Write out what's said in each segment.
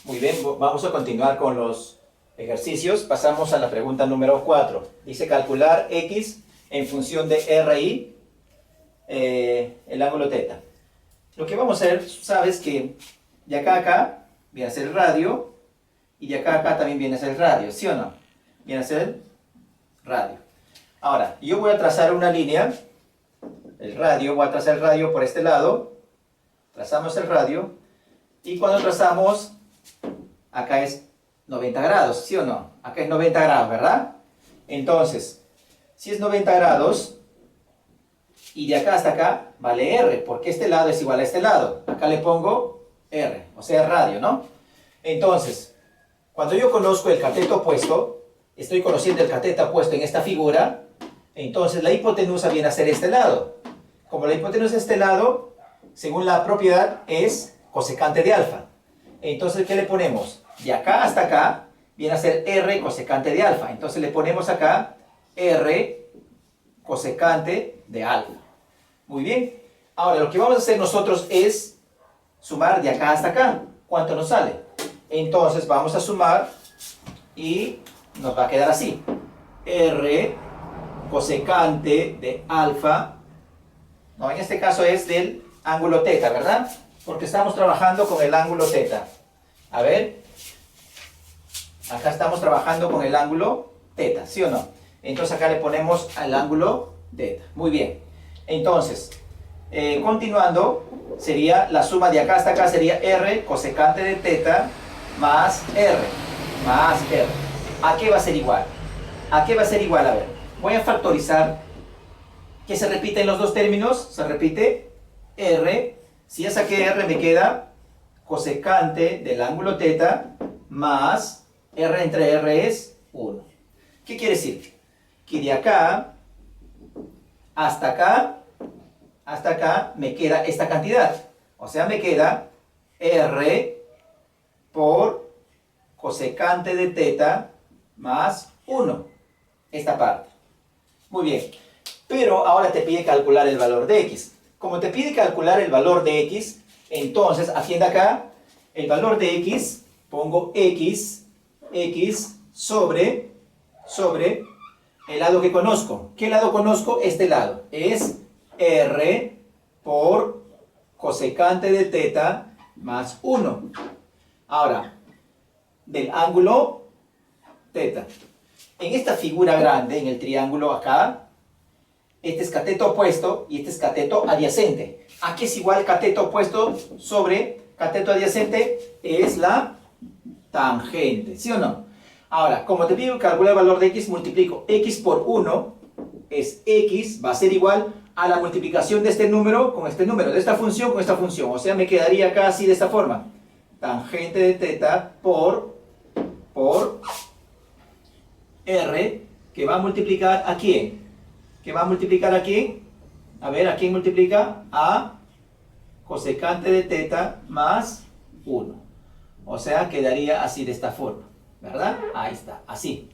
Muy bien, vamos a continuar con los ejercicios. Pasamos a la pregunta número 4. Dice calcular x en función de RI, el ángulo θ. Lo que vamos a hacer, sabes que de acá a acá viene a ser el radio y de acá a acá también viene a ser el radio, ¿sí o no? Viene a ser el radio. Ahora, yo voy a trazar una línea, voy a trazar el radio por este lado, trazamos el radio y cuando trazamos, acá es 90 grados, ¿sí o no? Acá es 90 grados, ¿verdad? Entonces, si es 90 grados y de acá hasta acá vale R, porque este lado es igual a este lado. Acá le pongo R, o sea, radio, ¿no? Entonces, cuando yo conozco el cateto opuesto, estoy conociendo el cateto opuesto en esta figura, entonces la hipotenusa viene a ser este lado. Como la hipotenusa es este lado, según la propiedad, es cosecante de alfa. Entonces, ¿qué le ponemos? De acá hasta acá viene a ser R cosecante de alfa. Entonces le ponemos acá R cosecante de alfa. Muy bien. Ahora, lo que vamos a hacer nosotros es sumar de acá hasta acá. ¿Cuánto nos sale? Entonces vamos a sumar y nos va a quedar así. R cosecante de alfa. No, en este caso es del ángulo θ, ¿verdad? Porque estamos trabajando con el ángulo θ. A ver. Acá estamos trabajando con el ángulo θ, ¿sí o no? Entonces acá le ponemos al ángulo θ. Muy bien. Entonces, continuando, sería la suma de acá hasta acá sería R cosecante de θ más R. Más R. ¿A qué va a ser igual? ¿A qué va a ser igual? A ver, voy a factorizar. ¿Qué se repite en los dos términos? Se repite R. Si ya saqué R, me queda cosecante del ángulo θ más R entre R es 1. ¿Qué quiere decir? Que de acá hasta acá me queda esta cantidad. O sea, me queda R por cosecante de θ más 1. Esta parte. Muy bien. Pero ahora te pide calcular el valor de x. Como te pide calcular el valor de x, entonces, atiende acá, el valor de x, pongo x sobre el lado que conozco. ¿Qué lado conozco? Este lado. Es R por cosecante de θ más 1. Ahora, del ángulo θ. En esta figura grande, en el triángulo acá, este es cateto opuesto y este es cateto adyacente. ¿A qué es igual cateto opuesto sobre cateto adyacente? Es la tangente, ¿sí o no? Ahora, como te pido calcular el valor de x, multiplico x por 1, es x, va a ser igual a la multiplicación de este número con este número, de esta función con esta función. O sea, me quedaría acá así de esta forma. Tangente de θ por R, que va a multiplicar ¿a quién? ¿Que va a multiplicar a quién? A ver, ¿a quién multiplica? A cosecante de θ más 1. O sea, quedaría así de esta forma, ¿verdad? Ahí está, así.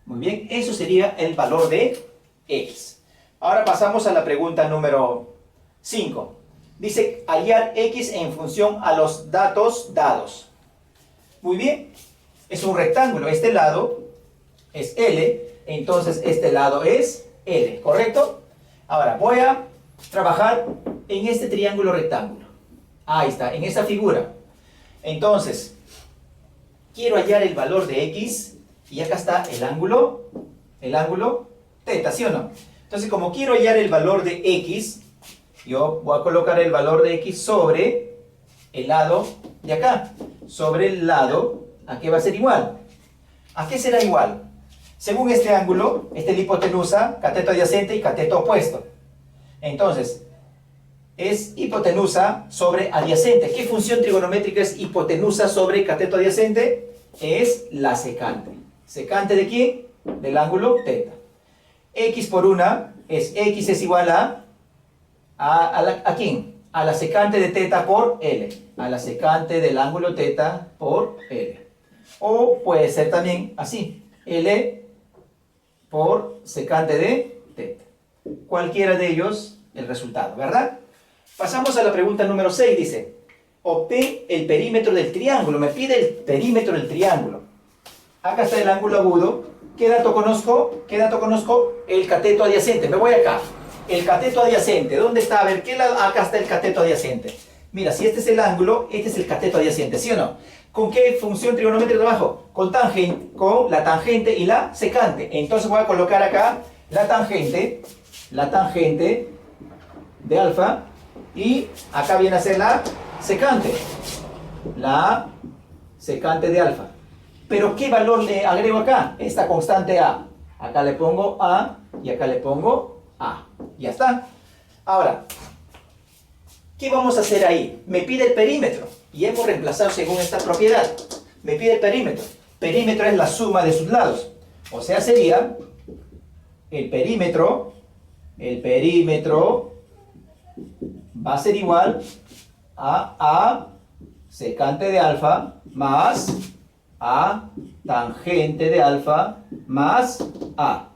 Muy bien, eso sería el valor de x. Ahora pasamos a la pregunta número 5. Dice, hallar x en función a los datos dados. Muy bien, es un rectángulo. Este lado es L, entonces este lado es L, ¿correcto? Ahora, voy a trabajar en este triángulo rectángulo. Ahí está, en esa figura. Entonces, quiero hallar el valor de x y acá está el ángulo θ, ¿sí o no? Entonces, como quiero hallar el valor de x, yo voy a colocar el valor de x sobre el lado de acá. Sobre el lado, ¿a qué va a ser igual? ¿A qué será igual? Según este ángulo, esta es la hipotenusa, cateto adyacente y cateto opuesto. Entonces, es hipotenusa sobre adyacente. ¿Qué función trigonométrica es hipotenusa sobre cateto adyacente? Es la secante. ¿Secante de quién? Del ángulo θ. X por 1 es x es igual ¿a quién? A la secante de θ por L. A la secante del ángulo θ por L. O puede ser también así. L por secante de θ. Cualquiera de ellos el resultado, ¿verdad? Pasamos a la pregunta número 6, dice, obtén el perímetro del triángulo. Me pide el perímetro del triángulo. Acá está el ángulo agudo. ¿Qué dato conozco? ¿Qué dato conozco? El cateto adyacente. Me voy acá. El cateto adyacente. ¿Dónde está? A ver, acá está el cateto adyacente. Mira, si este es el ángulo, este es el cateto adyacente, ¿sí o no? ¿Con qué función trigonométrica trabajo? Con la tangente y la secante. Entonces voy a colocar acá la tangente de alfa, y acá viene a ser la secante de alfa. Pero ¿qué valor le agrego acá? Esta constante A. Acá le pongo A y acá le pongo A. Ya está. Ahora, ¿qué vamos a hacer ahí? Me pide el perímetro y hemos reemplazado según esta propiedad. Me pide el perímetro. Perímetro es la suma de sus lados. O sea, sería el perímetro va a ser igual a secante de alfa más A tangente de alfa más A.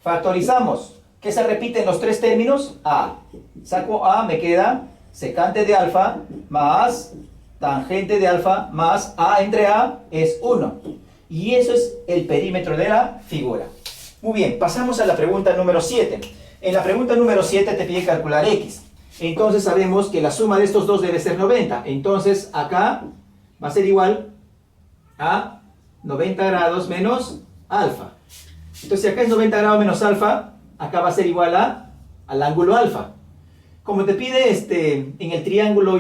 Factorizamos. ¿Qué se repite en los tres términos? A. Saco A, me queda secante de alfa más tangente de alfa más A entre A es 1. Y eso es el perímetro de la figura. Muy bien, pasamos a la pregunta número 7. En la pregunta número 7 te pide calcular X. Entonces sabemos que la suma de estos dos debe ser 90. Entonces acá va a ser igual a 90 grados menos alfa. Entonces si acá es 90 grados menos alfa, acá va a ser igual al ángulo alfa. Como te pide en el triángulo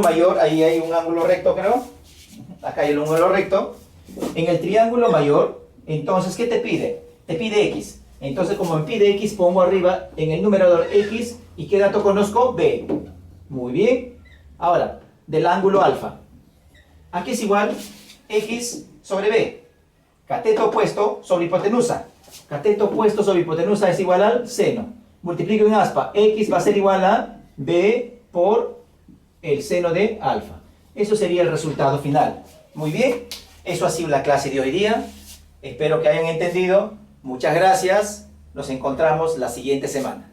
mayor, ahí hay un ángulo recto, creo. Acá hay un ángulo recto. En el triángulo mayor, entonces, ¿qué te pide? Te pide X. Entonces, como me pide X, pongo arriba en el numerador X. ¿Y qué dato conozco? B. Muy bien. Ahora, del ángulo alfa. Aquí es igual X sobre B. Cateto opuesto sobre hipotenusa. Cateto opuesto sobre hipotenusa es igual al seno. Multiplico en aspa. X va a ser igual a B por el seno de alfa. Eso sería el resultado final. Muy bien. Eso ha sido la clase de hoy día. Espero que hayan entendido. Muchas gracias. Nos encontramos la siguiente semana.